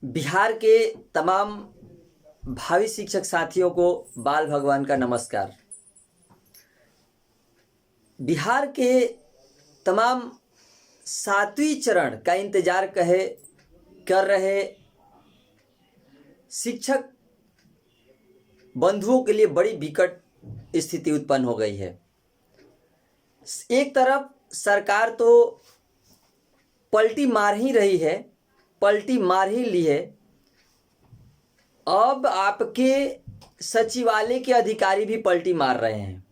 बिहार के तमाम भावी शिक्षक साथियों को बाल भगवान का नमस्कार। बिहार के तमाम 7वीं चरण का इंतजार कर रहे शिक्षक बंधुओं के लिए बड़ी विकट स्थिति उत्पन्न हो गई है। एक तरफ सरकार तो पलटी मार ही रही है, पलटी मार ही ली है। अब आपके सचिवालय के अधिकारी भी पलटी मार रहे हैं।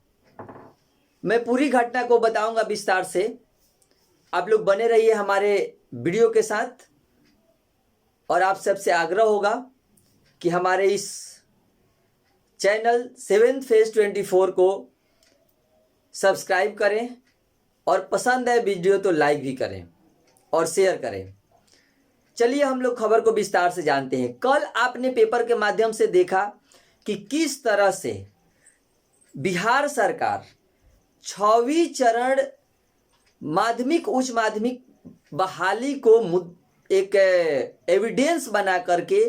मैं पूरी घटना को बताऊंगा विस्तार से। आप लोग बने रहिए हमारे वीडियो के साथ और आप सबसे आग्रह होगा कि हमारे इस चैनल 7th Phase 24 को सब्सक्राइब करें और पसंद है वीडियो तो लाइक भी करें और शेयर करें। चलिए हम लोग खबर को विस्तार से जानते हैं। कल आपने पेपर के माध्यम से देखा कि किस तरह से बिहार सरकार 6वीं चरण माध्यमिक उच्च माध्यमिक बहाली को एक एविडेंस बना करके,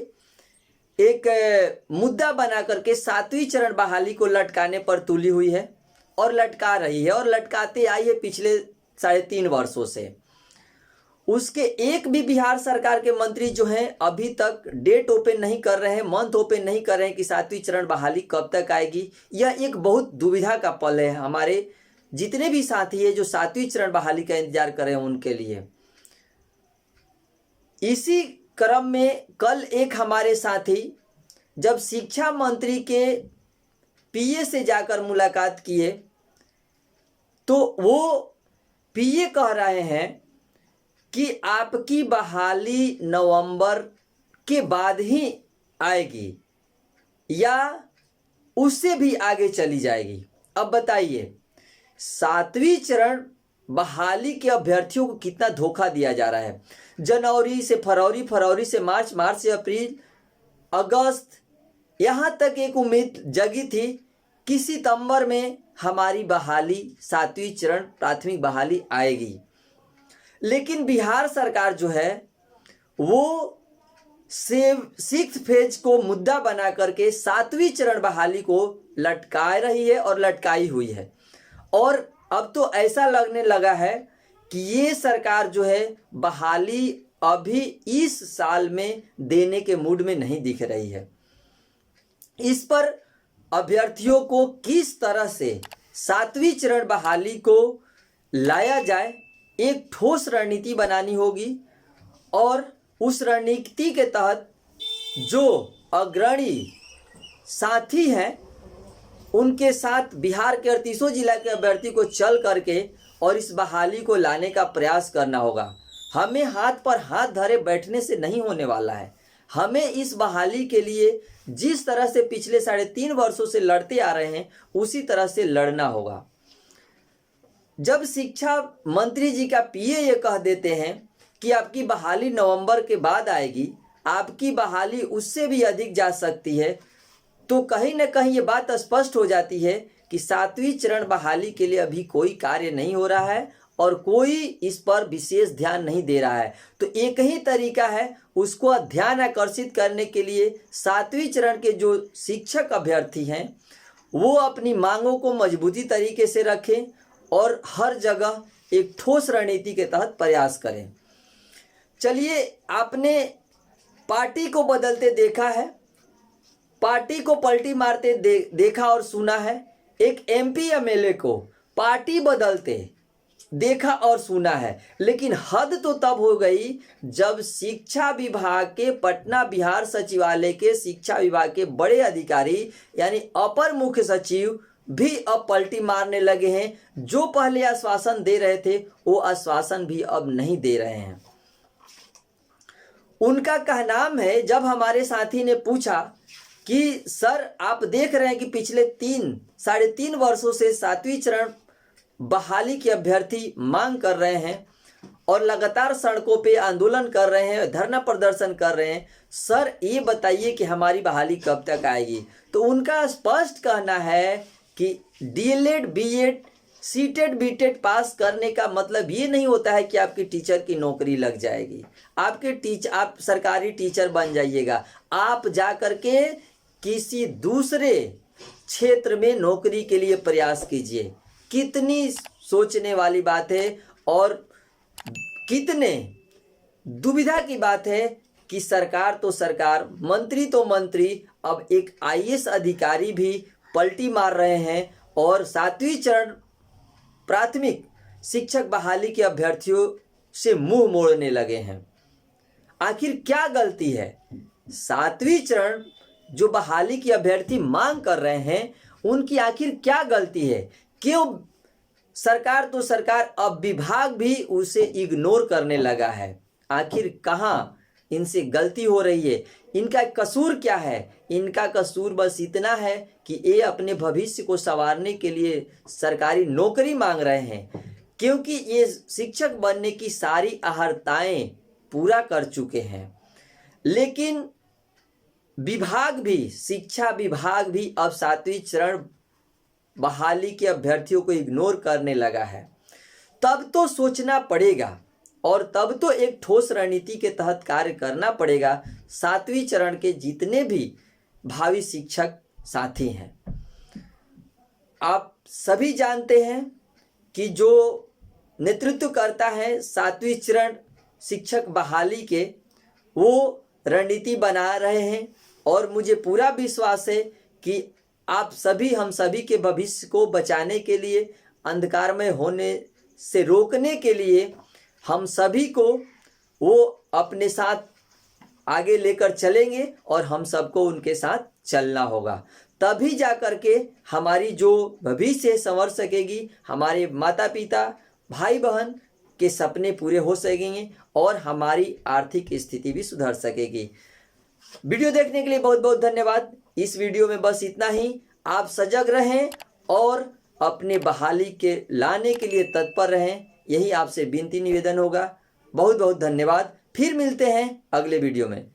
एक मुद्दा बना करके 7वीं चरण बहाली को लटकाने पर तुली हुई है और लटका रही है और लटकाते आई है पिछले 3.5 वर्षों से। उसके एक भी बिहार सरकार के मंत्री जो हैं अभी तक डेट ओपन नहीं कर रहे हैं, मंथ ओपन नहीं कर रहे हैं कि 7वीं चरण बहाली कब तक आएगी। यह एक बहुत दुविधा का पल है हमारे जितने भी साथी हैं जो 7वीं चरण बहाली का इंतजार कर रहे हैं उनके लिए। इसी क्रम में कल एक हमारे साथी जब शिक्षा मंत्री के पीए से जाकर मुलाकात किए तो वो पीए कह रहे हैं कि आपकी बहाली नवंबर के बाद ही आएगी या उससे भी आगे चली जाएगी। अब बताइए 7वीं चरण बहाली के अभ्यर्थियों को कितना धोखा दिया जा रहा है। जनवरी से फरवरी, फरवरी से मार्च, मार्च से अप्रैल, अगस्त, यहाँ तक एक उम्मीद जगी थी कि सितंबर में हमारी बहाली 7वीं चरण प्राथमिक बहाली आएगी। लेकिन बिहार सरकार जो है वो 6th फेज को मुद्दा बना करके 7वीं चरण बहाली को लटका रही है और लटकाई हुई है। और अब तो ऐसा लगने लगा है कि ये सरकार जो है बहाली अभी इस साल में देने के मूड में नहीं दिख रही है। इस पर अभ्यर्थियों को किस तरह से 7वीं चरण बहाली को लाया जाए, एक ठोस रणनीति बनानी होगी और उस रणनीति के तहत जो अग्रणी साथी हैं उनके साथ बिहार के 38 जिला के अभ्यर्थी को चल करके और इस बहाली को लाने का प्रयास करना होगा। हमें हाथ पर हाथ धरे बैठने से नहीं होने वाला है। हमें इस बहाली के लिए जिस तरह से पिछले 3.5 वर्षों से लड़ते आ रहे हैं उसी तरह से लड़ना होगा। जब शिक्षा मंत्री जी का पीए ये कह देते हैं कि आपकी बहाली नवंबर के बाद आएगी, आपकी बहाली उससे भी अधिक जा सकती है, तो कहीं ना कहीं ये बात स्पष्ट हो जाती है कि 7वीं चरण बहाली के लिए अभी कोई कार्य नहीं हो रहा है और कोई इस पर विशेष ध्यान नहीं दे रहा है। तो एक ही तरीका है उसको ध्यान आकर्षित करने के लिए 7वीं चरण के जो शिक्षक अभ्यर्थी हैं वो अपनी मांगों को मजबूती तरीके से रखें और हर जगह एक ठोस रणनीति के तहत प्रयास करें। चलिए, आपने पार्टी को बदलते देखा है, पार्टी को पलटी मारते देखा और सुना है। एक एमपी एमएलए को पार्टी बदलते देखा और सुना है। लेकिन हद तो तब हो गई जब शिक्षा विभाग के पटना बिहार सचिवालय के शिक्षा विभाग के बड़े अधिकारी यानी अपर मुख्य सचिव भी अब पलटी मारने लगे हैं। जो पहले आश्वासन दे रहे थे वो आश्वासन भी अब नहीं दे रहे हैं। उनका कहनाम है, जब हमारे साथी ने पूछा कि सर आप देख रहे हैं कि पिछले 3.5 वर्षों से 7वीं चरण बहाली के अभ्यर्थी मांग कर रहे हैं और लगातार सड़कों पे आंदोलन कर रहे हैं, धरना प्रदर्शन कर रहे हैं। सर ये बताइए कि हमारी बहाली कब तक आएगी। तो उनका स्पष्ट कहना है कि डीएलएड बीएड सीटेट बीटेट पास करने का मतलब ये नहीं होता है कि आपकी टीचर की नौकरी लग जाएगी, आप सरकारी टीचर बन जाइएगा। आप जा कर के किसी दूसरे क्षेत्र में नौकरी के लिए प्रयास कीजिए। कितनी सोचने वाली बात है और कितने दुविधा की बात है कि सरकार तो सरकार, मंत्री तो मंत्री, अब एक आईएएस अधिकारी भी पलटी मार रहे हैं और 7वीं चरण प्राथमिक शिक्षक बहाली के अभ्यर्थियों से मुंह मोड़ने लगे हैं। आखिर क्या गलती है? 7वीं चरण जो बहाली की अभ्यर्थी मांग कर रहे हैं, उनकी आखिर क्या गलती है? क्यों सरकार तो सरकार, अब विभाग भी उसे इग्नोर करने लगा है? आखिर कहाँ इनसे गलती हो रही है? इनका कसूर क्या है? इनका कसूर बस इतना है कि ये अपने भविष्य को संवारने के लिए सरकारी नौकरी मांग रहे हैं, क्योंकि ये शिक्षक बनने की सारी अहर्ताएं पूरा कर चुके हैं। लेकिन विभाग भी, शिक्षा विभाग भी अब 7वीं चरण बहाली के अभ्यर्थियों को इग्नोर करने लगा है। तब तो सोचना पड़ेगा और तब तो एक ठोस रणनीति के तहत कार्य करना पड़ेगा 7वीं चरण के जितने भी भावी शिक्षक साथी हैं। आप सभी जानते हैं कि जो नेतृत्व करता है 7वीं चरण शिक्षक बहाली के, वो रणनीति बना रहे हैं और मुझे पूरा विश्वास है कि आप सभी, हम सभी के भविष्य को बचाने के लिए, अंधकारमय होने से रोकने के लिए हम सभी को वो अपने साथ आगे लेकर चलेंगे और हम सबको उनके साथ चलना होगा। तभी जा कर के हमारी जो भविष्य संवर सकेगी, हमारे माता पिता भाई बहन के सपने पूरे हो सकेंगे और हमारी आर्थिक स्थिति भी सुधर सकेगी। वीडियो देखने के लिए बहुत बहुत धन्यवाद। इस वीडियो में बस इतना ही। आप सजग रहें और अपने बहाली के लाने के लिए तत्पर रहें, यही आपसे विनती निवेदन होगा। बहुत बहुत धन्यवाद। फिर मिलते हैं अगले वीडियो में।